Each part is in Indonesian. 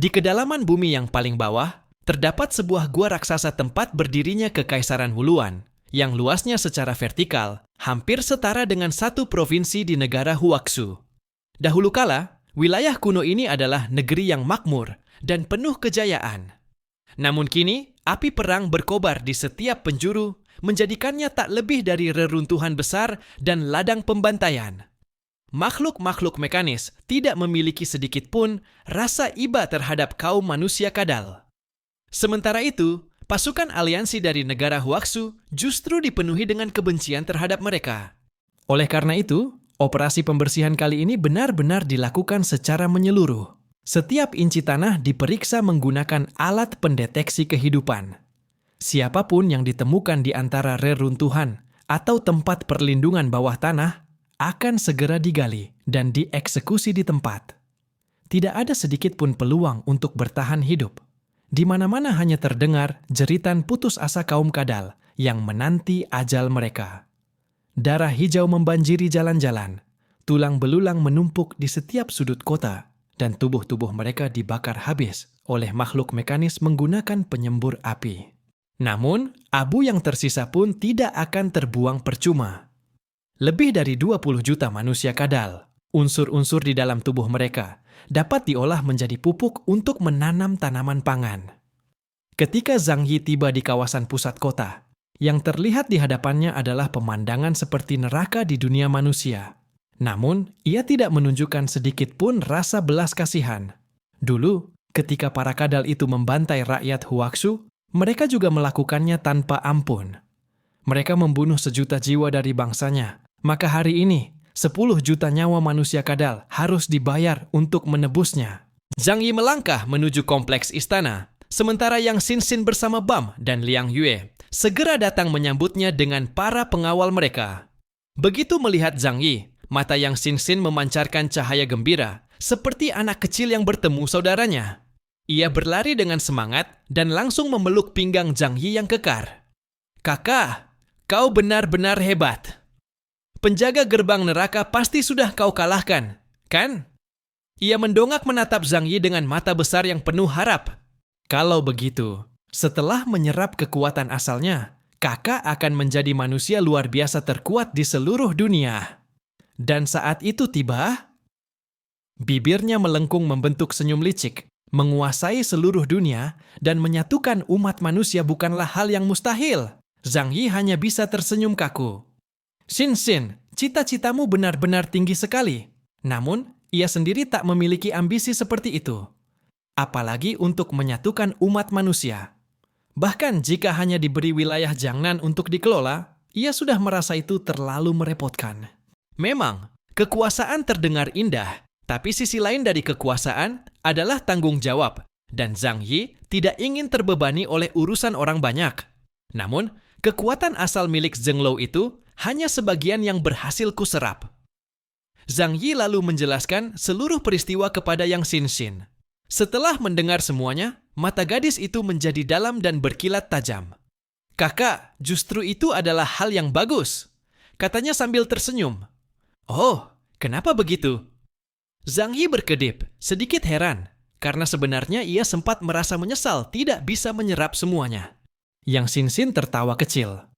Di kedalaman bumi yang paling bawah, terdapat sebuah gua raksasa tempat berdirinya Kekaisaran Wuluan, yang luasnya secara vertikal hampir setara dengan satu provinsi di negara Huaxu. Dahulu kala, wilayah kuno ini adalah negeri yang makmur dan penuh kejayaan. Namun kini, api perang berkobar di setiap penjuru, menjadikannya tak lebih dari reruntuhan besar dan ladang pembantaian. Makhluk-makhluk mekanis tidak memiliki sedikit pun rasa iba terhadap kaum manusia kadal. Sementara itu, pasukan aliansi dari negara Huaxu justru dipenuhi dengan kebencian terhadap mereka. Oleh karena itu, operasi pembersihan kali ini benar-benar dilakukan secara menyeluruh. Setiap inci tanah diperiksa menggunakan alat pendeteksi kehidupan. Siapapun yang ditemukan di antara reruntuhan atau tempat perlindungan bawah tanah akan segera digali dan dieksekusi di tempat. Tidak ada sedikit pun peluang untuk bertahan hidup. Di mana-mana hanya terdengar jeritan putus asa kaum kadal yang menanti ajal mereka. Darah hijau membanjiri jalan-jalan, tulang belulang menumpuk di setiap sudut kota, dan tubuh-tubuh mereka dibakar habis oleh makhluk mekanis menggunakan penyembur api. Namun, abu yang tersisa pun tidak akan terbuang percuma. Lebih dari 20 juta manusia kadal, unsur-unsur di dalam tubuh mereka, dapat diolah menjadi pupuk untuk menanam tanaman pangan. Ketika Zhang Yi tiba di kawasan pusat kota, yang terlihat di hadapannya adalah pemandangan seperti neraka di dunia manusia. Namun, ia tidak menunjukkan sedikit pun rasa belas kasihan. Dulu, ketika para kadal itu membantai rakyat Huaxu, mereka juga melakukannya tanpa ampun. Mereka membunuh sejuta jiwa dari bangsanya. Maka hari ini, 10 juta nyawa manusia kadal harus dibayar untuk menebusnya. Zhang Yi melangkah menuju kompleks istana, sementara Yang Xin bersama Bam dan Liang Yue segera datang menyambutnya dengan para pengawal mereka. Begitu melihat Zhang Yi, mata Yang Xin memancarkan cahaya gembira, seperti anak kecil yang bertemu saudaranya. Ia berlari dengan semangat dan langsung memeluk pinggang Zhang Yi yang kekar. "Kakak, kau benar-benar hebat. Penjaga gerbang neraka pasti sudah kau kalahkan, kan?" Ia mendongak menatap Zhang Yi dengan mata besar yang penuh harap. Kalau begitu, setelah menyerap kekuatan asalnya, kakak akan menjadi manusia luar biasa terkuat di seluruh dunia. Dan saat itu tiba, bibirnya melengkung membentuk senyum licik, menguasai seluruh dunia dan menyatukan umat manusia bukanlah hal yang mustahil. Zhang Yi hanya bisa tersenyum kaku. Xin, cita-citamu benar-benar tinggi sekali. Namun, ia sendiri tak memiliki ambisi seperti itu. Apalagi untuk menyatukan umat manusia. Bahkan jika hanya diberi wilayah Jiangnan untuk dikelola, ia sudah merasa itu terlalu merepotkan. Memang, kekuasaan terdengar indah, tapi sisi lain dari kekuasaan adalah tanggung jawab, dan Zhang Yi tidak ingin terbebani oleh urusan orang banyak. Namun, kekuatan asal milik Zheng Lou itu hanya sebagian yang berhasil kuserap. Zhang Yi lalu menjelaskan seluruh peristiwa kepada Yang Xin. Setelah mendengar semuanya, mata gadis itu menjadi dalam dan berkilat tajam. "Kakak, justru itu adalah hal yang bagus," katanya sambil tersenyum. "Oh, kenapa begitu?" Zhang Yi berkedip, sedikit heran, karena sebenarnya ia sempat merasa menyesal tidak bisa menyerap semuanya. Yang Xin tertawa kecil.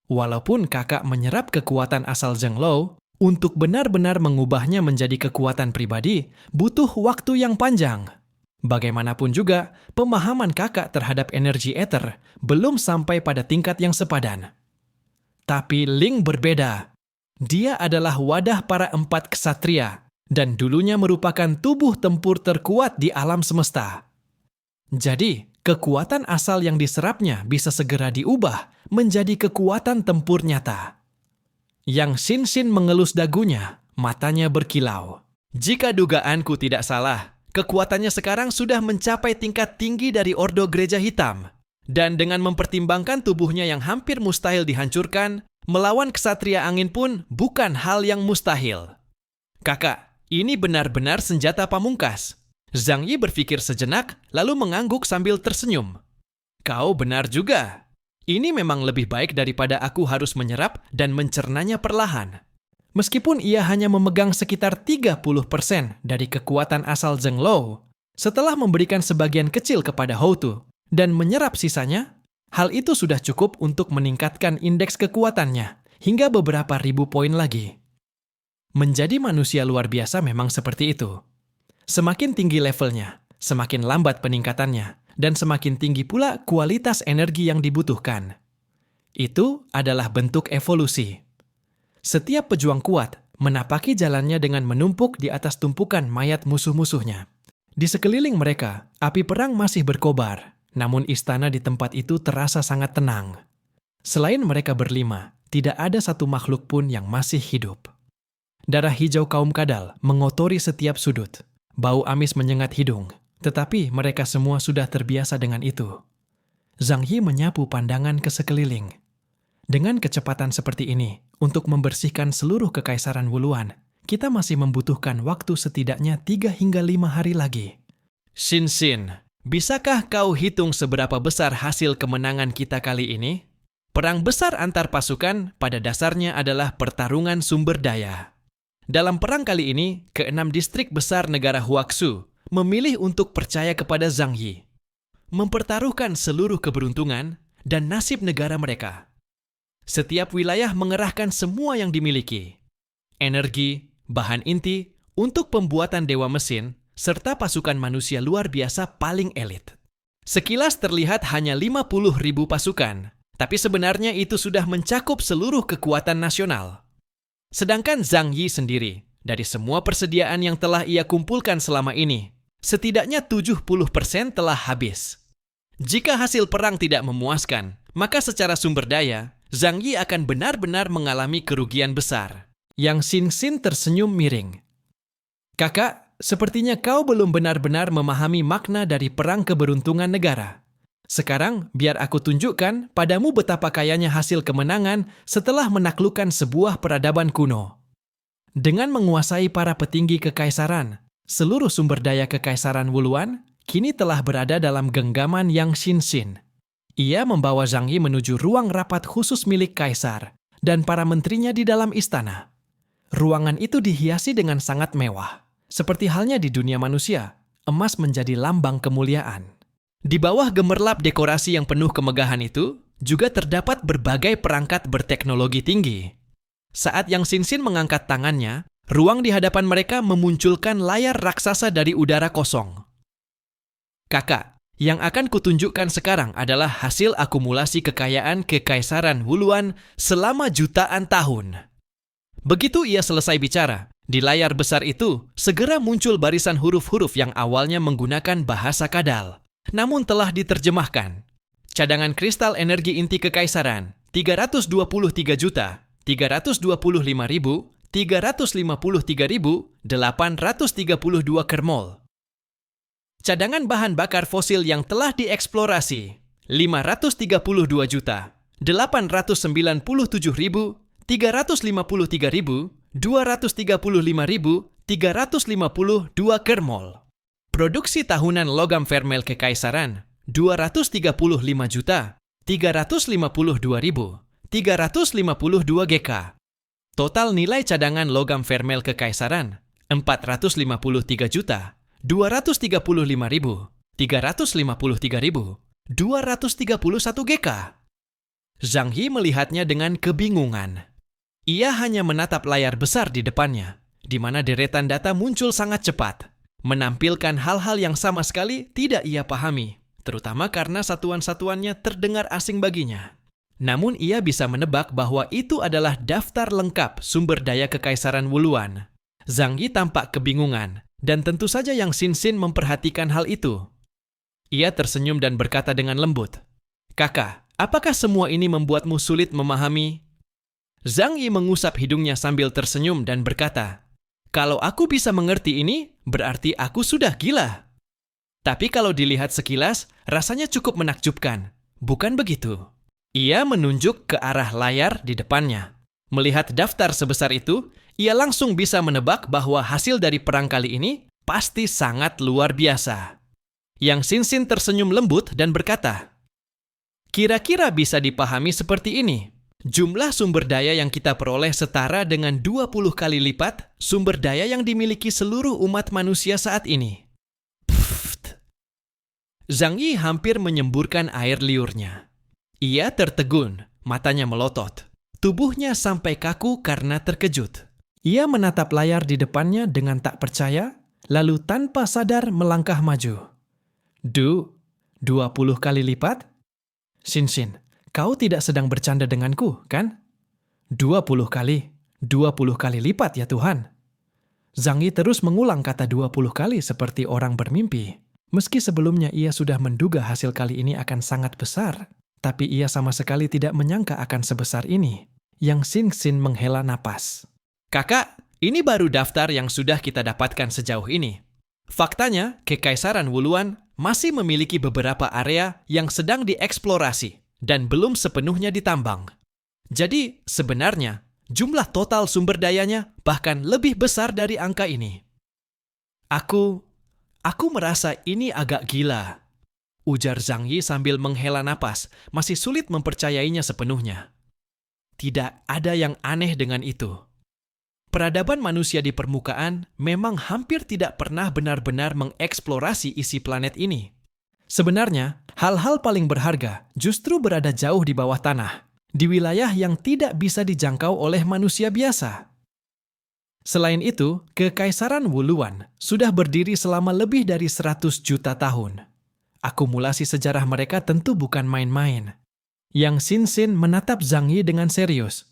Walaupun kakak menyerap kekuatan asal Zheng Lou, untuk benar-benar mengubahnya menjadi kekuatan pribadi, butuh waktu yang panjang. Bagaimanapun juga, pemahaman kakak terhadap energi ether belum sampai pada tingkat yang sepadan. Tapi Ling berbeda. Dia adalah wadah para 4 ksatria, dan dulunya merupakan tubuh tempur terkuat di alam semesta. Jadi, kekuatan asal yang diserapnya bisa segera diubah menjadi kekuatan tempur nyata. Yang Xin mengelus dagunya, matanya berkilau. Jika dugaanku tidak salah, kekuatannya sekarang sudah mencapai tingkat tinggi dari Ordo Gereja Hitam. Dan dengan mempertimbangkan tubuhnya yang hampir mustahil dihancurkan, melawan ksatria angin pun bukan hal yang mustahil. "Kakak, ini benar-benar senjata pamungkas." Zhang Yi berpikir sejenak, lalu mengangguk sambil tersenyum. "Kau benar juga. Ini memang lebih baik daripada aku harus menyerap dan mencernanya perlahan." Meskipun ia hanya memegang sekitar 30% dari kekuatan asal Zheng Lou, Setelah memberikan sebagian kecil kepada Houtu dan menyerap sisanya, hal itu sudah cukup untuk meningkatkan indeks kekuatannya hingga beberapa ribu poin lagi. Menjadi manusia luar biasa memang seperti itu. Semakin tinggi levelnya, semakin lambat peningkatannya, dan semakin tinggi pula kualitas energi yang dibutuhkan. Itu adalah bentuk evolusi. Setiap pejuang kuat menapaki jalannya dengan menumpuk di atas tumpukan mayat musuh-musuhnya. Di sekeliling mereka, api perang masih berkobar, namun istana di tempat itu terasa sangat tenang. Selain mereka berlima, tidak ada satu makhluk pun yang masih hidup. Darah hijau kaum Kadal mengotori setiap sudut. Bau amis menyengat hidung, tetapi mereka semua sudah terbiasa dengan itu. Zhang Yi menyapu pandangan ke sekeliling. Dengan kecepatan seperti ini, untuk membersihkan seluruh kekaisaran Wuluan, kita masih membutuhkan waktu setidaknya 3 hingga 5 hari lagi. Xin, bisakah kau hitung seberapa besar hasil kemenangan kita kali ini? Perang besar antar pasukan pada dasarnya adalah pertarungan sumber daya. Dalam perang kali ini, ke-6 distrik besar negara Huaxu memilih untuk percaya kepada Zhang Yi, mempertaruhkan seluruh keberuntungan dan nasib negara mereka. Setiap wilayah mengerahkan semua yang dimiliki, energi, bahan inti, untuk pembuatan dewa mesin, serta pasukan manusia luar biasa paling elit. Sekilas terlihat hanya 50.000 pasukan, tapi sebenarnya itu sudah mencakup seluruh kekuatan nasional. Sedangkan Zhang Yi sendiri, dari semua persediaan yang telah ia kumpulkan selama ini, setidaknya 70% telah habis. Jika hasil perang tidak memuaskan, maka secara sumber daya, Zhang Yi akan benar-benar mengalami kerugian besar. Yang Xin tersenyum miring. Kakak, sepertinya kau belum benar-benar memahami makna dari perang keberuntungan negara. Sekarang, biar aku tunjukkan padamu betapa kayanya hasil kemenangan setelah menaklukkan sebuah peradaban kuno. Dengan menguasai para petinggi kekaisaran, seluruh sumber daya kekaisaran Wuluan kini telah berada dalam genggaman Yang Xin. Ia membawa Zhang Yi menuju ruang rapat khusus milik kaisar dan para menterinya di dalam istana. Ruangan itu dihiasi dengan sangat mewah. Seperti halnya di dunia manusia, emas menjadi lambang kemuliaan. Di bawah gemerlap dekorasi yang penuh kemegahan itu, juga terdapat berbagai perangkat berteknologi tinggi. Saat Yang Xin mengangkat tangannya, ruang di hadapan mereka memunculkan layar raksasa dari udara kosong. Kakak, yang akan kutunjukkan sekarang adalah hasil akumulasi kekayaan kekaisaran Wuluan selama jutaan tahun. Begitu ia selesai bicara, di layar besar itu segera muncul barisan huruf-huruf yang awalnya menggunakan bahasa Kadal, namun telah diterjemahkan. Cadangan kristal energi inti kekaisaran, 323.325.353.832 kermol. Cadangan bahan bakar fosil yang telah dieksplorasi, 535.700.853.235.352 kermol. Produksi tahunan logam vermel kekaisaran, 235.352.352 GK. Total nilai cadangan logam vermel kekaisaran, 455.233.353.231 GK. Zhang Yi melihatnya dengan kebingungan. Ia hanya menatap layar besar di depannya, di mana deretan data muncul sangat cepat, menampilkan hal-hal yang sama sekali tidak ia pahami, terutama karena satuan-satuannya terdengar asing baginya. Namun ia bisa menebak bahwa itu adalah daftar lengkap sumber daya kekaisaran Wuluan. Zhang Yi tampak kebingungan, dan tentu saja Yang Xin memperhatikan hal itu. Ia tersenyum dan berkata dengan lembut, "Kakak, apakah semua ini membuatmu sulit memahami?" Zhang Yi mengusap hidungnya sambil tersenyum dan berkata, "Kalau aku bisa mengerti ini, berarti aku sudah gila. Tapi kalau dilihat sekilas, rasanya cukup menakjubkan. Bukan begitu?" Ia menunjuk ke arah layar di depannya. Melihat daftar sebesar itu, ia langsung bisa menebak bahwa hasil dari perang kali ini pasti sangat luar biasa. Yang Xin tersenyum lembut dan berkata, "Kira-kira bisa dipahami seperti ini. Jumlah sumber daya yang kita peroleh setara dengan 20 kali lipat sumber daya yang dimiliki seluruh umat manusia saat ini." Zhang Yi hampir menyemburkan air liurnya. Ia tertegun, matanya melotot. Tubuhnya sampai kaku karena terkejut. Ia menatap layar di depannya dengan tak percaya, lalu tanpa sadar melangkah maju. 20 kali lipat? Xin, kau tidak sedang bercanda denganku, kan? 20 kali lipat ya Tuhan. Zhang Yi terus mengulang kata 20 kali seperti orang bermimpi. Meski sebelumnya ia sudah menduga hasil kali ini akan sangat besar, tapi ia sama sekali tidak menyangka akan sebesar ini. Yang Xin menghela napas. Kakak, ini baru daftar yang sudah kita dapatkan sejauh ini. Faktanya, Kekaisaran Wuluan masih memiliki beberapa area yang sedang dieksplorasi dan belum sepenuhnya ditambang. Jadi, sebenarnya, jumlah total sumber dayanya bahkan lebih besar dari angka ini. Aku merasa ini agak gila, ujar Zhang Yi sambil menghela napas, masih sulit mempercayainya sepenuhnya. Tidak ada yang aneh dengan itu. Peradaban manusia di permukaan memang hampir tidak pernah benar-benar mengeksplorasi isi planet ini. Sebenarnya, hal-hal paling berharga justru berada jauh di bawah tanah, di wilayah yang tidak bisa dijangkau oleh manusia biasa. Selain itu, Kekaisaran Wuluan sudah berdiri selama lebih dari 100 juta tahun. Akumulasi sejarah mereka tentu bukan main-main. Yang Xin menatap Zhang Yi dengan serius.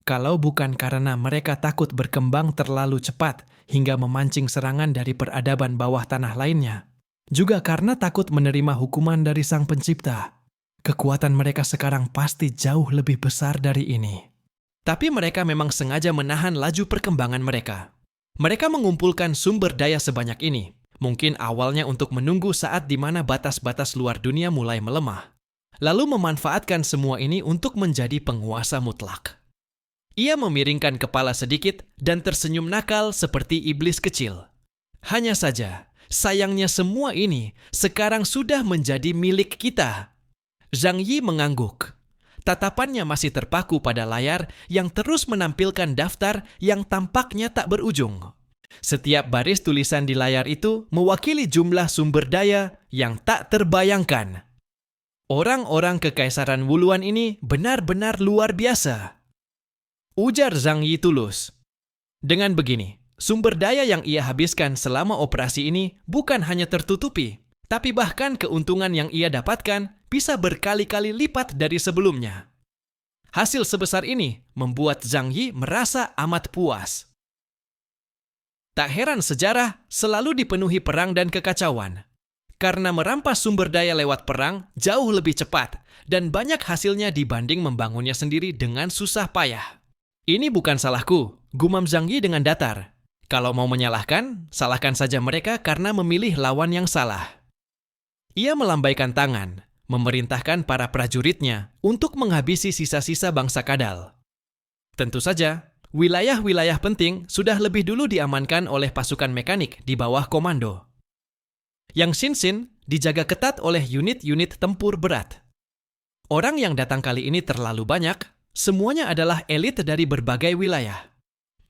Kalau bukan karena mereka takut berkembang terlalu cepat hingga memancing serangan dari peradaban bawah tanah lainnya, juga karena takut menerima hukuman dari Sang Pencipta, kekuatan mereka sekarang pasti jauh lebih besar dari ini. Tapi mereka memang sengaja menahan laju perkembangan mereka. Mereka mengumpulkan sumber daya sebanyak ini, mungkin awalnya untuk menunggu saat di mana batas-batas luar dunia mulai melemah, lalu memanfaatkan semua ini untuk menjadi penguasa mutlak. Ia memiringkan kepala sedikit dan tersenyum nakal seperti iblis kecil. Hanya saja, sayangnya semua ini sekarang sudah menjadi milik kita. Zhang Yi mengangguk. Tatapannya masih terpaku pada layar yang terus menampilkan daftar yang tampaknya tak berujung. Setiap baris tulisan di layar itu mewakili jumlah sumber daya yang tak terbayangkan. Orang-orang Kekaisaran Wuluan ini benar-benar luar biasa, ujar Zhang Yi tulus. Dengan begini, sumber daya yang ia habiskan selama operasi ini bukan hanya tertutupi, tapi bahkan keuntungan yang ia dapatkan bisa berkali-kali lipat dari sebelumnya. Hasil sebesar ini membuat Zhang Yi merasa amat puas. Tak heran sejarah selalu dipenuhi perang dan kekacauan. Karena merampas sumber daya lewat perang jauh lebih cepat dan banyak hasilnya dibanding membangunnya sendiri dengan susah payah. Ini bukan salahku, gumam Zhang Yi dengan datar. Kalau mau menyalahkan, salahkan saja mereka karena memilih lawan yang salah. Ia melambaikan tangan, memerintahkan para prajuritnya untuk menghabisi sisa-sisa bangsa kadal. Tentu saja, wilayah-wilayah penting sudah lebih dulu diamankan oleh pasukan mekanik di bawah komando. Yang Xin dijaga ketat oleh unit-unit tempur berat. Orang yang datang kali ini terlalu banyak, semuanya adalah elit dari berbagai wilayah.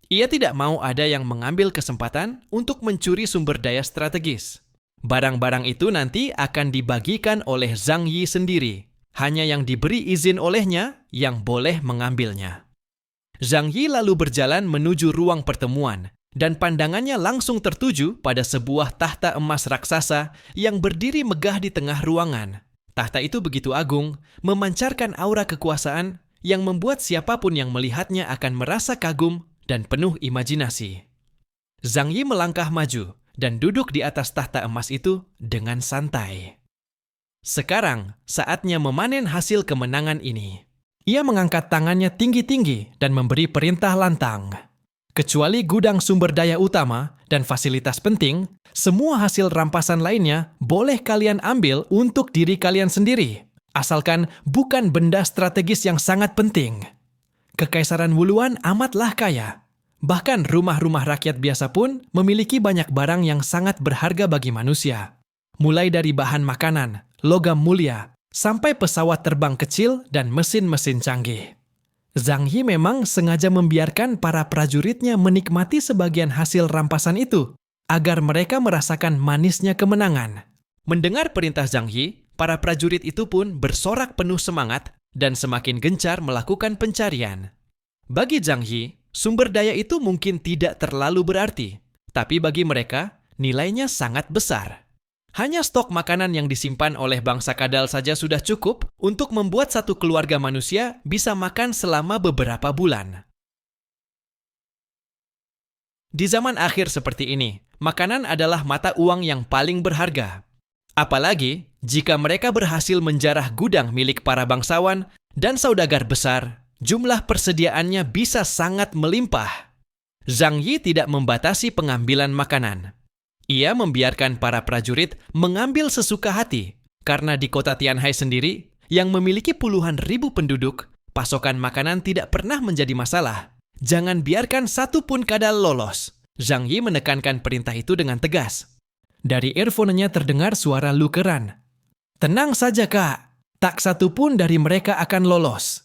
Ia tidak mau ada yang mengambil kesempatan untuk mencuri sumber daya strategis. Barang-barang itu nanti akan dibagikan oleh Zhang Yi sendiri. Hanya yang diberi izin olehnya yang boleh mengambilnya. Zhang Yi lalu berjalan menuju ruang pertemuan, dan pandangannya langsung tertuju pada sebuah tahta emas raksasa yang berdiri megah di tengah ruangan. Tahta itu begitu agung, memancarkan aura kekuasaan yang membuat siapapun yang melihatnya akan merasa kagum dan penuh imajinasi. Zhang Yi melangkah maju dan duduk di atas tahta emas itu dengan santai. Sekarang, saatnya memanen hasil kemenangan ini. Ia mengangkat tangannya tinggi-tinggi dan memberi perintah lantang. Kecuali gudang sumber daya utama dan fasilitas penting, semua hasil rampasan lainnya boleh kalian ambil untuk diri kalian sendiri, asalkan bukan benda strategis yang sangat penting. Kekaisaran Wuluan amatlah kaya. Bahkan rumah-rumah rakyat biasa pun memiliki banyak barang yang sangat berharga bagi manusia. Mulai dari bahan makanan, logam mulia, sampai pesawat terbang kecil dan mesin-mesin canggih. Zhang Yi memang sengaja membiarkan para prajuritnya menikmati sebagian hasil rampasan itu, agar mereka merasakan manisnya kemenangan. Mendengar perintah Zhang Yi, para prajurit itu pun bersorak penuh semangat dan semakin gencar melakukan pencarian. Bagi Zhang Yi, sumber daya itu mungkin tidak terlalu berarti, tapi bagi mereka, nilainya sangat besar. Hanya stok makanan yang disimpan oleh bangsa kadal saja sudah cukup untuk membuat satu keluarga manusia bisa makan selama beberapa bulan. Di zaman akhir seperti ini, makanan adalah mata uang yang paling berharga. Apalagi jika mereka berhasil menjarah gudang milik para bangsawan dan saudagar besar, jumlah persediaannya bisa sangat melimpah. Zhang Yi tidak membatasi pengambilan makanan. Ia membiarkan para prajurit mengambil sesuka hati, karena di kota Tianhai sendiri, yang memiliki puluhan ribu penduduk, pasokan makanan tidak pernah menjadi masalah. Jangan biarkan satu pun kadal lolos. Zhang Yi menekankan perintah itu dengan tegas. Dari earphone-nya terdengar suara Lu Keran. Tenang saja, Kak. Tak satu pun dari mereka akan lolos.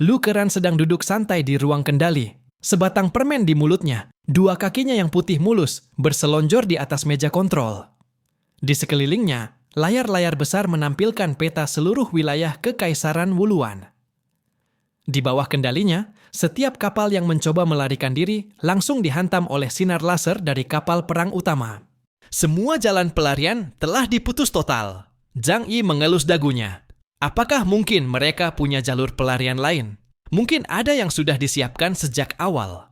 Lu Keran sedang duduk santai di ruang kendali. Sebatang permen di mulutnya, dua kakinya yang putih mulus berselonjor di atas meja kontrol. Di sekelilingnya, layar-layar besar menampilkan peta seluruh wilayah Kekaisaran Wuluan. Di bawah kendalinya, setiap kapal yang mencoba melarikan diri langsung dihantam oleh sinar laser dari kapal perang utama. Semua jalan pelarian telah diputus total. Zhang Yi mengelus dagunya. Apakah mungkin mereka punya jalur pelarian lain? Mungkin ada yang sudah disiapkan sejak awal.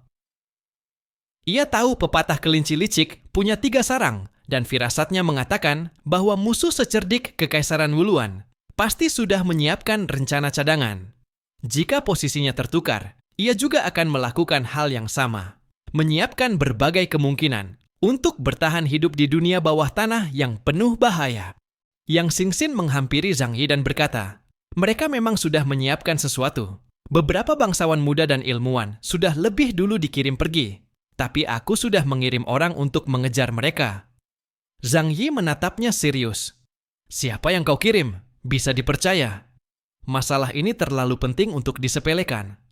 Ia tahu pepatah kelinci licik punya 3 sarang, dan firasatnya mengatakan bahwa musuh secerdik Kekaisaran Wuluan pasti sudah menyiapkan rencana cadangan. Jika posisinya tertukar, ia juga akan melakukan hal yang sama, menyiapkan berbagai kemungkinan untuk bertahan hidup di dunia bawah tanah yang penuh bahaya. Yang Xingxin menghampiri Zhang Yi dan berkata, mereka memang sudah menyiapkan sesuatu. Beberapa bangsawan muda dan ilmuwan sudah lebih dulu dikirim pergi, tapi aku sudah mengirim orang untuk mengejar mereka. Zhang Yi menatapnya serius. Siapa yang kau kirim? Bisa dipercaya. Masalah ini terlalu penting untuk disepelekan.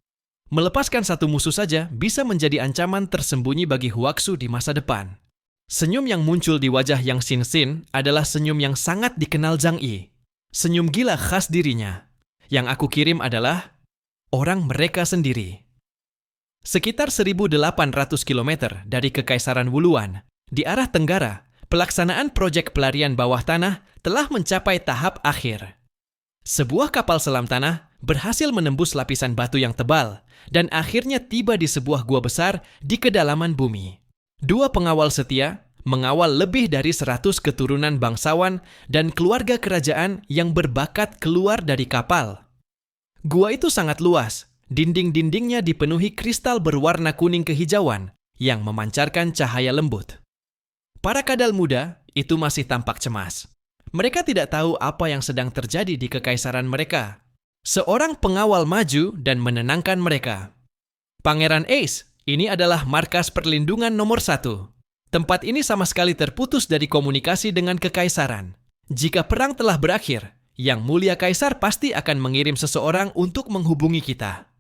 Melepaskan satu musuh saja bisa menjadi ancaman tersembunyi bagi Huaxu di masa depan. Senyum yang muncul di wajah Yang Xingxin adalah senyum yang sangat dikenal Zhang Yi. Senyum gila khas dirinya. Yang aku kirim adalah orang mereka sendiri. Sekitar 1.800 km dari Kekaisaran Wuluan, di arah tenggara, pelaksanaan proyek pelarian bawah tanah telah mencapai tahap akhir. Sebuah kapal selam tanah berhasil menembus lapisan batu yang tebal dan akhirnya tiba di sebuah gua besar di kedalaman bumi. 2 pengawal setia mengawal lebih dari 100 keturunan bangsawan dan keluarga kerajaan yang berbakat keluar dari kapal. Gua itu sangat luas, dinding-dindingnya dipenuhi kristal berwarna kuning kehijauan yang memancarkan cahaya lembut. Para kadal muda itu masih tampak cemas. Mereka tidak tahu apa yang sedang terjadi di kekaisaran mereka. Seorang pengawal maju dan menenangkan mereka. Pangeran Ace, ini adalah markas perlindungan nomor 1. Tempat ini sama sekali terputus dari komunikasi dengan kekaisaran. Jika perang telah berakhir, Yang Mulia Kaisar pasti akan mengirim seseorang untuk menghubungi kita.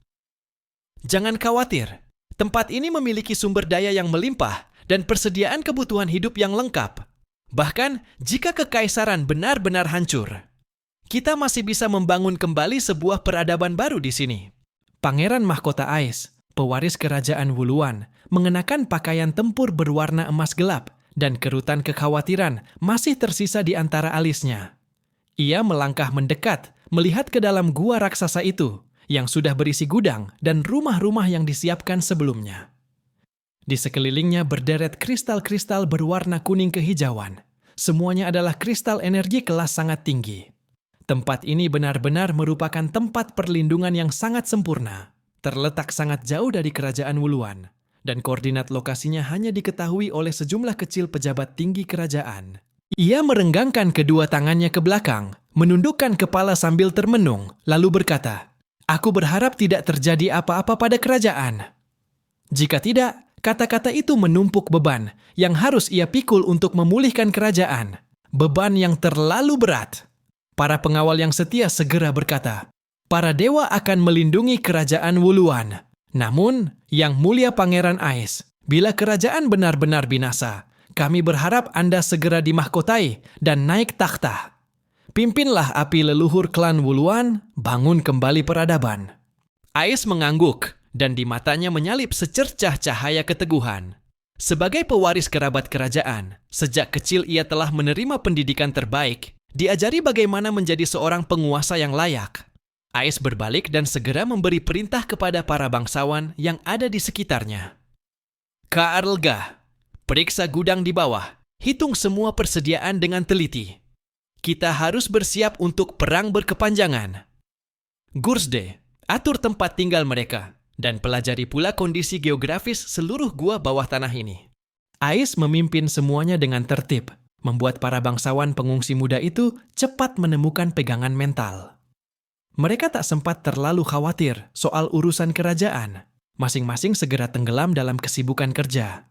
Jangan khawatir, tempat ini memiliki sumber daya yang melimpah dan persediaan kebutuhan hidup yang lengkap. Bahkan jika kekaisaran benar-benar hancur, kita masih bisa membangun kembali sebuah peradaban baru di sini. Pangeran Mahkota Ais, pewaris kerajaan Wuluan, mengenakan pakaian tempur berwarna emas gelap dan kerutan kekhawatiran masih tersisa di antara alisnya. Ia melangkah mendekat, melihat ke dalam gua raksasa itu, yang sudah berisi gudang dan rumah-rumah yang disiapkan sebelumnya. Di sekelilingnya berderet kristal-kristal berwarna kuning kehijauan. Semuanya adalah kristal energi kelas sangat tinggi. Tempat ini benar-benar merupakan tempat perlindungan yang sangat sempurna. Terletak sangat jauh dari kerajaan Wuluan, dan koordinat lokasinya hanya diketahui oleh sejumlah kecil pejabat tinggi kerajaan. Ia merenggangkan kedua tangannya ke belakang, menundukkan kepala sambil termenung, lalu berkata, "Aku berharap tidak terjadi apa-apa pada kerajaan. Jika tidak, kata-kata itu menumpuk beban yang harus ia pikul untuk memulihkan kerajaan. Beban yang terlalu berat." Para pengawal yang setia segera berkata, "Para dewa akan melindungi kerajaan Wuluan. Namun, Yang Mulia Pangeran Ais, bila kerajaan benar-benar binasa, kami berharap Anda segera dimahkotai dan naik takhta. Pimpinlah api leluhur klan Wuluan, bangun kembali peradaban." Ais mengangguk, dan di matanya menyalip secercah cahaya keteguhan. Sebagai pewaris kerabat kerajaan, sejak kecil ia telah menerima pendidikan terbaik, diajari bagaimana menjadi seorang penguasa yang layak. Ais berbalik dan segera memberi perintah kepada para bangsawan yang ada di sekitarnya. "Ka'arlga, periksa gudang di bawah, hitung semua persediaan dengan teliti. Kita harus bersiap untuk perang berkepanjangan. Gursde, atur tempat tinggal mereka, dan pelajari pula kondisi geografis seluruh gua bawah tanah ini." Ais memimpin semuanya dengan tertib, membuat para bangsawan pengungsi muda itu cepat menemukan pegangan mental. Mereka tak sempat terlalu khawatir soal urusan kerajaan. Masing-masing segera tenggelam dalam kesibukan kerja.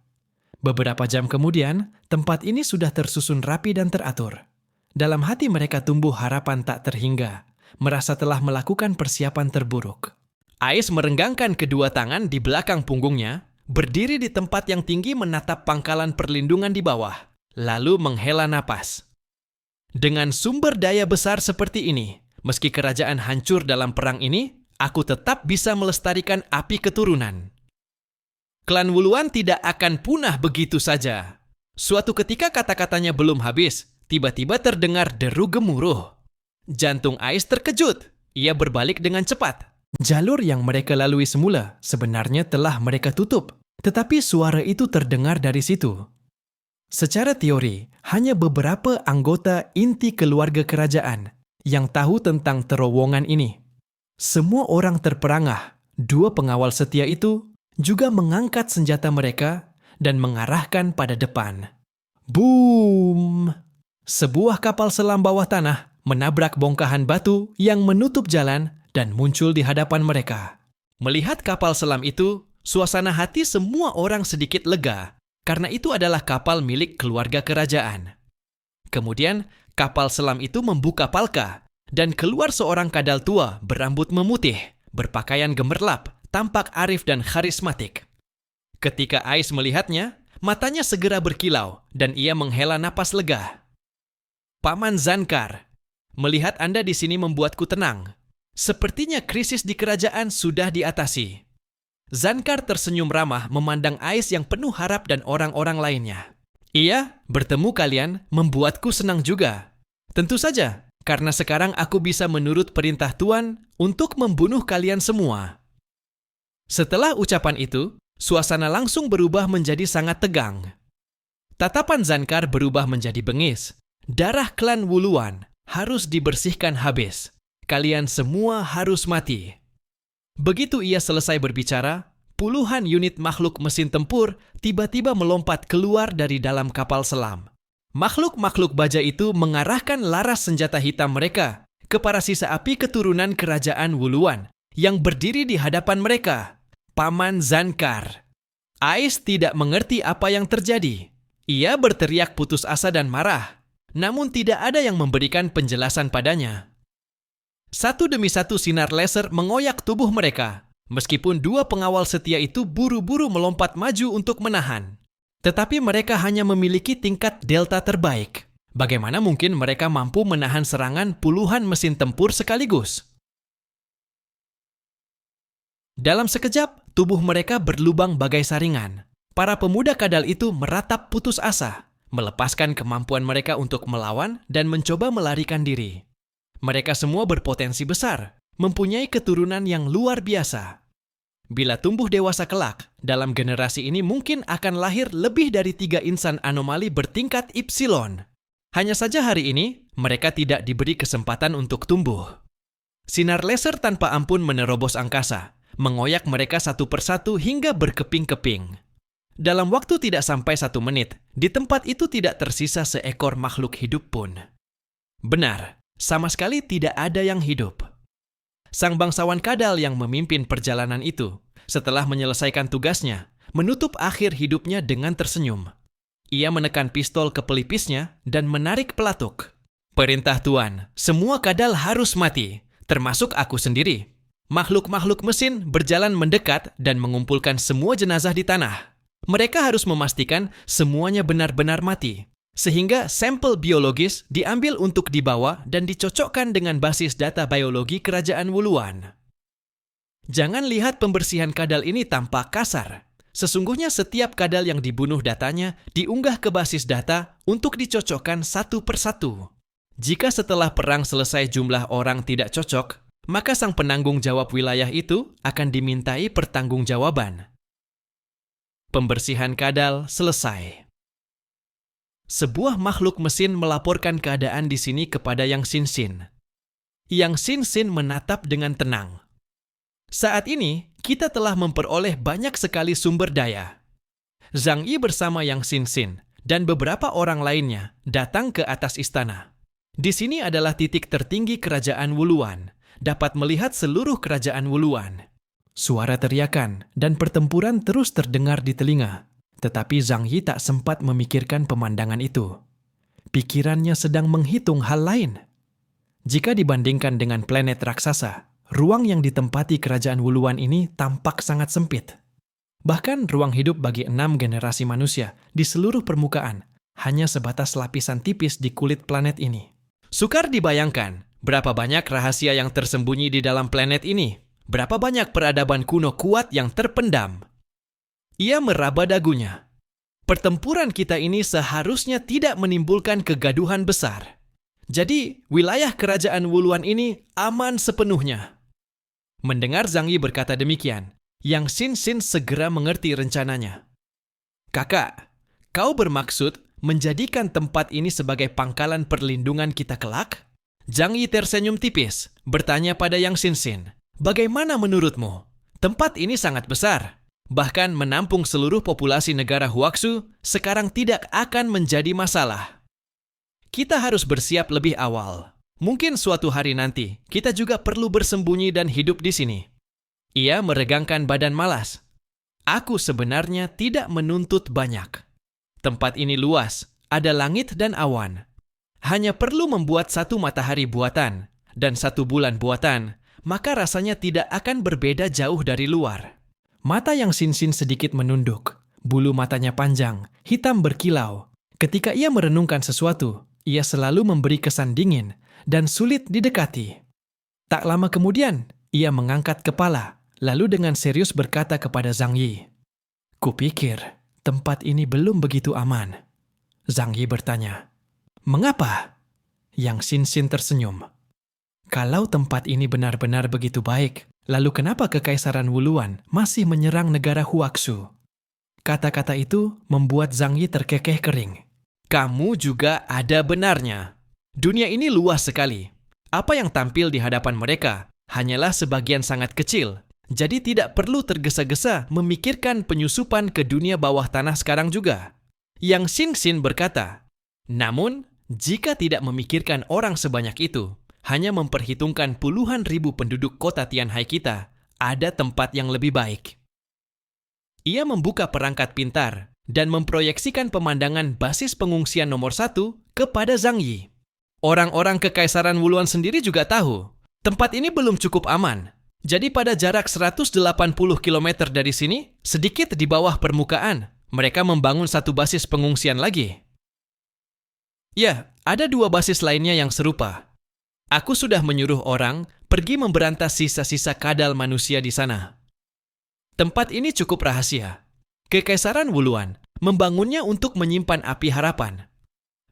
Beberapa jam kemudian, tempat ini sudah tersusun rapi dan teratur. Dalam hati mereka tumbuh harapan tak terhingga, merasa telah melakukan persiapan terburuk. Ais merenggangkan kedua tangan di belakang punggungnya, berdiri di tempat yang tinggi menatap pangkalan perlindungan di bawah, lalu menghela napas. "Dengan sumber daya besar seperti ini, meski kerajaan hancur dalam perang ini, aku tetap bisa melestarikan api keturunan. Klan Wuluan tidak akan punah begitu saja." Suatu ketika kata-katanya belum habis, tiba-tiba terdengar deru gemuruh. Jantung Ais terkejut. Ia berbalik dengan cepat. Jalur yang mereka lalui semula sebenarnya telah mereka tutup, tetapi suara itu terdengar dari situ. Secara teori, hanya beberapa anggota inti keluarga kerajaan yang tahu tentang terowongan ini. Semua orang terperangah. 2 pengawal setia itu juga mengangkat senjata mereka dan mengarahkan pada depan. Boom! Sebuah kapal selam bawah tanah menabrak bongkahan batu yang menutup jalan dan muncul di hadapan mereka. Melihat kapal selam itu, suasana hati semua orang sedikit lega, karena itu adalah kapal milik keluarga kerajaan. Kemudian, kapal selam itu membuka palka, dan keluar seorang kadal tua berambut memutih, berpakaian gemerlap, tampak arif dan karismatik. Ketika Ais melihatnya, matanya segera berkilau, dan ia menghela napas lega. "Paman Zankar, melihat Anda di sini membuatku tenang. Sepertinya krisis di kerajaan sudah diatasi." Zankar tersenyum ramah memandang Ais yang penuh harap dan orang-orang lainnya. "Iya, bertemu kalian membuatku senang juga. Tentu saja, karena sekarang aku bisa menurut perintah Tuan untuk membunuh kalian semua." Setelah ucapan itu, suasana langsung berubah menjadi sangat tegang. Tatapan Zankar berubah menjadi bengis. Darah klan Wuluan harus dibersihkan habis. Kalian semua harus mati. Begitu ia selesai berbicara, puluhan unit makhluk mesin tempur tiba-tiba melompat keluar dari dalam kapal selam. Makhluk-makhluk baja itu mengarahkan laras senjata hitam mereka ke para sisa api keturunan kerajaan Wuluan yang berdiri di hadapan mereka, Paman Zankar. Ais tidak mengerti apa yang terjadi. Ia berteriak putus asa dan marah, namun tidak ada yang memberikan penjelasan padanya. Satu demi satu sinar laser mengoyak tubuh mereka, meskipun 2 pengawal setia itu buru-buru melompat maju untuk menahan. Tetapi mereka hanya memiliki tingkat delta terbaik. Bagaimana mungkin mereka mampu menahan serangan puluhan mesin tempur sekaligus? Dalam sekejap, tubuh mereka berlubang bagai saringan. Para pemuda kadal itu meratap putus asa, melepaskan kemampuan mereka untuk melawan dan mencoba melarikan diri. Mereka semua berpotensi besar, mempunyai keturunan yang luar biasa. Bila tumbuh dewasa kelak, dalam generasi ini mungkin akan lahir lebih dari 3 insan anomali bertingkat Ipsilon. Hanya saja hari ini, mereka tidak diberi kesempatan untuk tumbuh. Sinar laser tanpa ampun menerobos angkasa, mengoyak mereka satu persatu hingga berkeping-keping. Dalam waktu tidak sampai 1 menit, di tempat itu tidak tersisa seekor makhluk hidup pun. Benar, sama sekali tidak ada yang hidup. Sang bangsawan kadal yang memimpin perjalanan itu, setelah menyelesaikan tugasnya, menutup akhir hidupnya dengan tersenyum. Ia menekan pistol ke pelipisnya dan menarik pelatuk. "Perintah Tuan, semua kadal harus mati, termasuk aku sendiri." Makhluk-makhluk mesin berjalan mendekat dan mengumpulkan semua jenazah di tanah. Mereka harus memastikan semuanya benar-benar mati, sehingga sampel biologis diambil untuk dibawa dan dicocokkan dengan basis data biologi Kerajaan Wuluan. Jangan lihat pembersihan kadal ini tampak kasar. Sesungguhnya setiap kadal yang dibunuh datanya diunggah ke basis data untuk dicocokkan satu persatu. Jika setelah perang selesai jumlah orang tidak cocok, maka sang penanggung jawab wilayah itu akan dimintai pertanggungjawaban. Pembersihan kadal selesai. Sebuah makhluk mesin melaporkan keadaan di sini kepada Yang Sinsin. Yang Sinsin menatap dengan tenang. Saat ini, kita telah memperoleh banyak sekali sumber daya. Zhang Yi bersama Yang Sinsin dan beberapa orang lainnya datang ke atas istana. Di sini adalah titik tertinggi Kerajaan Wuluan, dapat melihat seluruh Kerajaan Wuluan. Suara teriakan dan pertempuran terus terdengar di telinga, tetapi Zhang Yi tak sempat memikirkan pemandangan itu. Pikirannya sedang menghitung hal lain. Jika dibandingkan dengan planet raksasa, ruang yang ditempati Kerajaan Wuluan ini tampak sangat sempit. Bahkan ruang hidup bagi 6 generasi manusia di seluruh permukaan hanya sebatas lapisan tipis di kulit planet ini. Sukar dibayangkan berapa banyak rahasia yang tersembunyi di dalam planet ini. Berapa banyak peradaban kuno kuat yang terpendam. Ia meraba dagunya. Pertempuran kita ini seharusnya tidak menimbulkan kegaduhan besar. Jadi, wilayah Kerajaan Wuluan ini aman sepenuhnya. Mendengar Zhang Yi berkata demikian, Yang Sinsin segera mengerti rencananya. Kakak, kau bermaksud menjadikan tempat ini sebagai pangkalan perlindungan kita kelak? Zhang Yi tersenyum tipis, bertanya pada Yang Sinsin. Bagaimana menurutmu? Tempat ini sangat besar. Bahkan menampung seluruh populasi negara Huaxu sekarang tidak akan menjadi masalah. Kita harus bersiap lebih awal. Mungkin suatu hari nanti kita juga perlu bersembunyi dan hidup di sini. Ia meregangkan badan malas. Aku sebenarnya tidak menuntut banyak. Tempat ini luas, ada langit dan awan. Hanya perlu membuat satu matahari buatan dan satu bulan buatan, maka rasanya tidak akan berbeda jauh dari luar. Mata Yang Sinsin sedikit menunduk, bulu matanya panjang, hitam berkilau. Ketika ia merenungkan sesuatu, ia selalu memberi kesan dingin dan sulit didekati. Tak lama kemudian, ia mengangkat kepala, lalu dengan serius berkata kepada Zhang Yi, "Kupikir tempat ini belum begitu aman." Zhang Yi bertanya, "Mengapa?" Yang Sinsin tersenyum. Kalau tempat ini benar-benar begitu baik, lalu kenapa Kekaisaran Wuluan masih menyerang negara Huaxu? Kata-kata itu membuat Zhang Yi terkekeh kering. Kamu juga ada benarnya. Dunia ini luas sekali. Apa yang tampil di hadapan mereka hanyalah sebagian sangat kecil. Jadi tidak perlu tergesa-gesa memikirkan penyusupan ke dunia bawah tanah sekarang juga. Yang Sinsin berkata, namun jika tidak memikirkan orang sebanyak itu, hanya memperhitungkan puluhan ribu penduduk kota Tianhai kita, ada tempat yang lebih baik. Ia membuka perangkat pintar dan memproyeksikan pemandangan basis pengungsian nomor 1 kepada Zhang Yi. Orang-orang Kekaisaran Wuluan sendiri juga tahu, tempat ini belum cukup aman. Jadi pada jarak 180 km dari sini, sedikit di bawah permukaan, mereka membangun satu basis pengungsian lagi. Ya, ada 2 basis lainnya yang serupa. Aku sudah menyuruh orang pergi memberantas sisa-sisa kadal manusia di sana. Tempat ini cukup rahasia. Kekaisaran Wuluan membangunnya untuk menyimpan api harapan.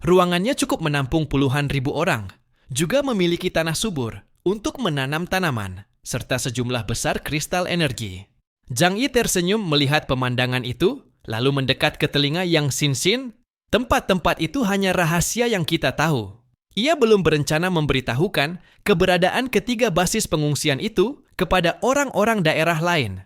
Ruangannya cukup menampung puluhan ribu orang, juga memiliki tanah subur untuk menanam tanaman, serta sejumlah besar kristal energi. Zhang Yi tersenyum melihat pemandangan itu, lalu mendekat ke telinga Yang Sinsin. Tempat-tempat itu hanya rahasia yang kita tahu. Ia belum berencana memberitahukan keberadaan ketiga basis pengungsian itu kepada orang-orang daerah lain.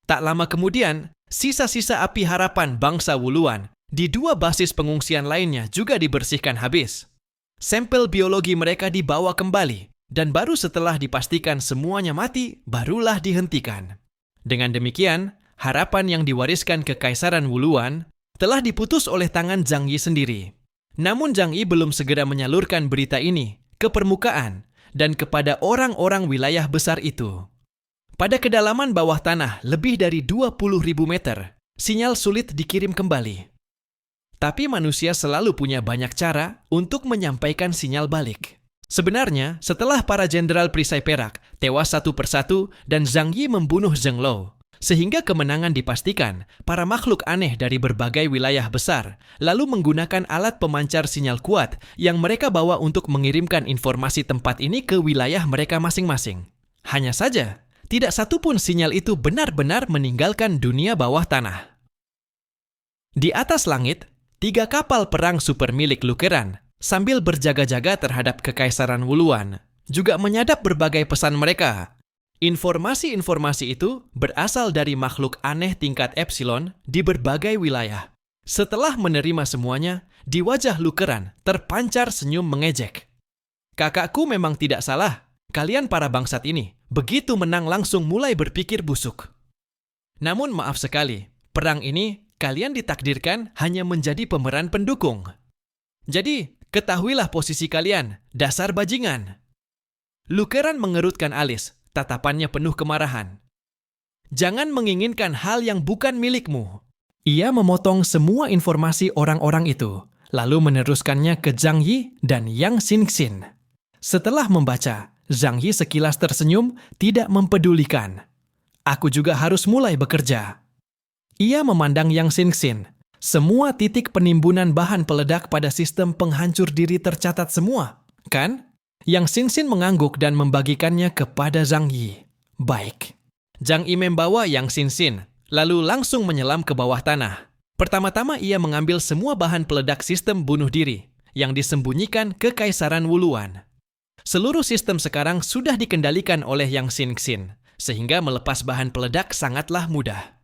Tak lama kemudian, sisa-sisa api harapan bangsa Wuluan di 2 basis pengungsian lainnya juga dibersihkan habis. Sampel biologi mereka dibawa kembali, dan baru setelah dipastikan semuanya mati, barulah dihentikan. Dengan demikian, harapan yang diwariskan Kekaisaran Wuluan telah diputus oleh tangan Zhang Yi sendiri. Namun Zhang Yi belum segera menyalurkan berita ini ke permukaan dan kepada orang-orang wilayah besar itu. Pada kedalaman bawah tanah lebih dari 20.000 meter, Sinyal sulit dikirim kembali. Tapi manusia selalu punya banyak cara untuk menyampaikan sinyal balik. Sebenarnya, setelah para jenderal perisai perak tewas satu persatu dan Zhang Yi membunuh Zheng Lo, sehingga kemenangan dipastikan, para makhluk aneh dari berbagai wilayah besar lalu menggunakan alat pemancar sinyal kuat yang mereka bawa untuk mengirimkan informasi tempat ini ke wilayah mereka masing-masing. Hanya saja, tidak satu pun sinyal itu benar-benar meninggalkan dunia bawah tanah. Di atas langit, 3 kapal perang super milik Lukeran sambil berjaga-jaga terhadap Kekaisaran Wuluan juga menyadap berbagai pesan mereka. Informasi-informasi itu berasal dari makhluk aneh tingkat Epsilon di berbagai wilayah. Setelah menerima semuanya, di wajah Lukeran terpancar senyum mengejek. Kakakku memang tidak salah. Kalian para bangsat ini, begitu menang langsung mulai berpikir busuk. Namun maaf sekali, perang ini kalian ditakdirkan hanya menjadi pemeran pendukung. Jadi, ketahuilah posisi kalian, dasar bajingan. Lukeran mengerutkan alis, tatapannya penuh kemarahan. Jangan menginginkan hal yang bukan milikmu. Ia memotong semua informasi orang-orang itu, lalu meneruskannya ke Zhang Yi dan Yang Xingxin. Setelah membaca, Zhang Yi sekilas tersenyum, tidak mempedulikan. Aku juga harus mulai bekerja. Ia memandang Yang Xingxin. Semua titik penimbunan bahan peledak pada sistem penghancur diri tercatat semua, kan? Yang Xingxin mengangguk dan membagikannya kepada Zhang Yi. Baik. Zhang Yi membawa Yang Xingxin, lalu langsung menyelam ke bawah tanah. Pertama-tama ia mengambil semua bahan peledak sistem bunuh diri yang disembunyikan Kekaisaran Wuluan. Seluruh sistem sekarang sudah dikendalikan oleh Yang Xingxin, sehingga melepas bahan peledak sangatlah mudah.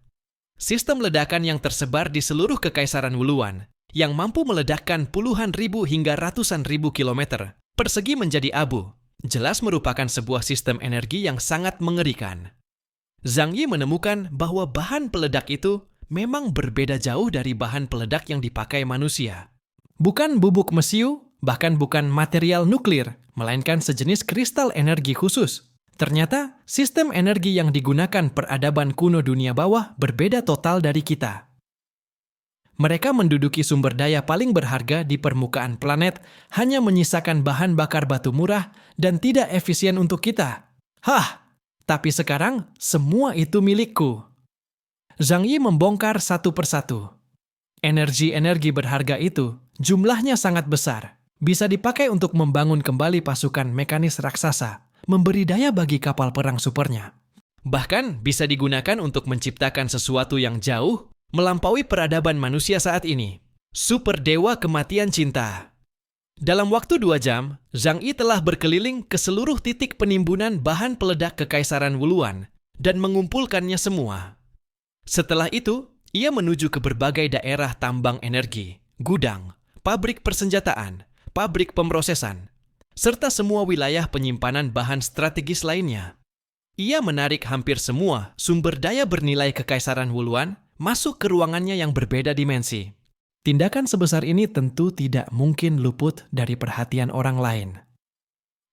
Sistem ledakan yang tersebar di seluruh Kekaisaran Wuluan, yang mampu meledakkan puluhan ribu hingga ratusan ribu kilometer, persegi menjadi abu, jelas merupakan sebuah sistem energi yang sangat mengerikan. Zhang Yi menemukan bahwa bahan peledak itu memang berbeda jauh dari bahan peledak yang dipakai manusia. Bukan bubuk mesiu, bahkan bukan material nuklir, melainkan sejenis kristal energi khusus. Ternyata, sistem energi yang digunakan peradaban kuno dunia bawah berbeda total dari kita. Mereka menduduki sumber daya paling berharga di permukaan planet, hanya menyisakan bahan bakar batu murah dan tidak efisien untuk kita. Hah, tapi sekarang semua itu milikku. Zhang Yi membongkar satu persatu. Energi-energi berharga itu jumlahnya sangat besar, bisa dipakai untuk membangun kembali pasukan mekanis raksasa, memberi daya bagi kapal perang supernya. Bahkan bisa digunakan untuk menciptakan sesuatu yang jauh melampaui peradaban manusia saat ini. Super Dewa Kematian Cinta. Dalam waktu 2 jam, Zhang Yi telah berkeliling ke seluruh titik penimbunan bahan peledak Kekaisaran Wuluan dan mengumpulkannya semua. Setelah itu, ia menuju ke berbagai daerah tambang energi, gudang, pabrik persenjataan, pabrik pemrosesan, serta semua wilayah penyimpanan bahan strategis lainnya. Ia menarik hampir semua sumber daya bernilai Kekaisaran Wuluan masuk ke ruangannya yang berbeda dimensi. Tindakan sebesar ini tentu tidak mungkin luput dari perhatian orang lain.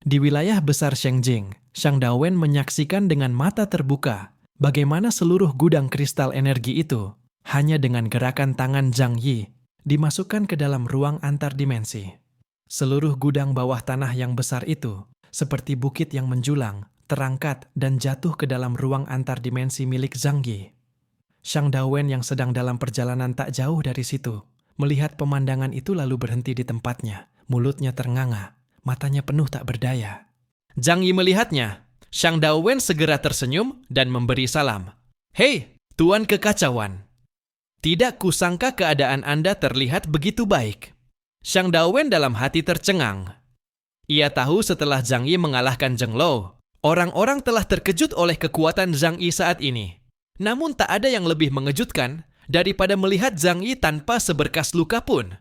Di wilayah besar Shengjing, Shang Dawen menyaksikan dengan mata terbuka bagaimana seluruh gudang kristal energi itu hanya dengan gerakan tangan Zhang Yi dimasukkan ke dalam ruang antar dimensi. Seluruh gudang bawah tanah yang besar itu, seperti bukit yang menjulang, terangkat dan jatuh ke dalam ruang antar dimensi milik Zhang Yi. Shang Dawen yang sedang dalam perjalanan tak jauh dari situ, melihat pemandangan itu lalu berhenti di tempatnya, mulutnya ternganga, matanya penuh tak berdaya. Zhang Yi melihatnya. Shang Dawen segera tersenyum dan memberi salam. Hei, Tuan Kekacauan. Tidak kusangka keadaan Anda terlihat begitu baik. Shang Dawen dalam hati tercengang. Ia tahu setelah Zhang Yi mengalahkan Zheng Lo, orang-orang telah terkejut oleh kekuatan Zhang Yi saat ini. Namun tak ada yang lebih mengejutkan daripada melihat Zhang Yi tanpa seberkas luka pun.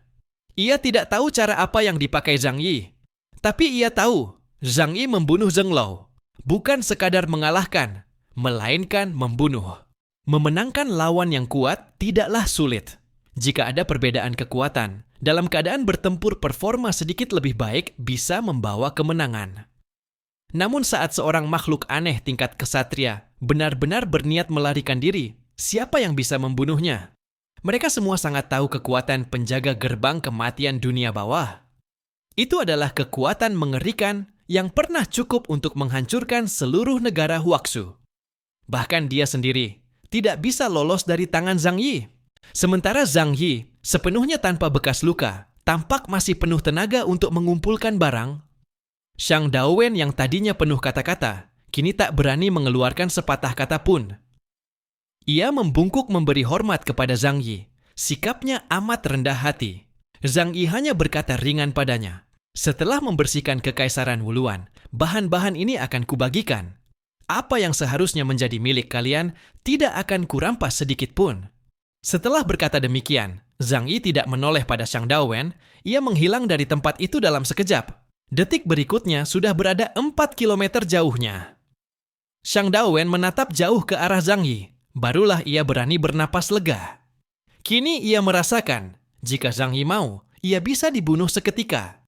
Ia tidak tahu cara apa yang dipakai Zhang Yi. Tapi ia tahu Zhang Yi membunuh Zheng Lo. Bukan sekadar mengalahkan, melainkan membunuh. Memenangkan lawan yang kuat tidaklah sulit. Jika ada perbedaan kekuatan, dalam keadaan bertempur performa sedikit lebih baik bisa membawa kemenangan. Namun saat seorang makhluk aneh tingkat kesatria benar-benar berniat melarikan diri, Siapa yang bisa membunuhnya? Mereka semua sangat tahu kekuatan penjaga gerbang kematian dunia bawah. Itu adalah kekuatan mengerikan yang pernah cukup untuk menghancurkan seluruh negara Huaxu. Bahkan dia sendiri tidak bisa lolos dari tangan Zhang Yi. Sementara Zhang Yi, sepenuhnya tanpa bekas luka, tampak masih penuh tenaga untuk mengumpulkan barang. Shang Daowen yang tadinya penuh kata-kata, kini tak berani mengeluarkan sepatah kata pun. Ia membungkuk memberi hormat kepada Zhang Yi. Sikapnya amat rendah hati. Zhang Yi hanya berkata ringan padanya, "Setelah membersihkan kekaisaran Wuluan, bahan-bahan ini akan kubagikan. Apa yang seharusnya menjadi milik kalian tidak akan kurampas sedikit pun." Setelah berkata demikian, Zhang Yi tidak menoleh pada Shang Daowen. Ia menghilang dari tempat itu dalam sekejap. Detik berikutnya sudah berada 4 kilometer jauhnya. Shang Daowen menatap jauh ke arah Zhang Yi. Barulah ia berani bernapas lega. Kini ia merasakan, jika Zhang Yi mau, ia bisa dibunuh seketika.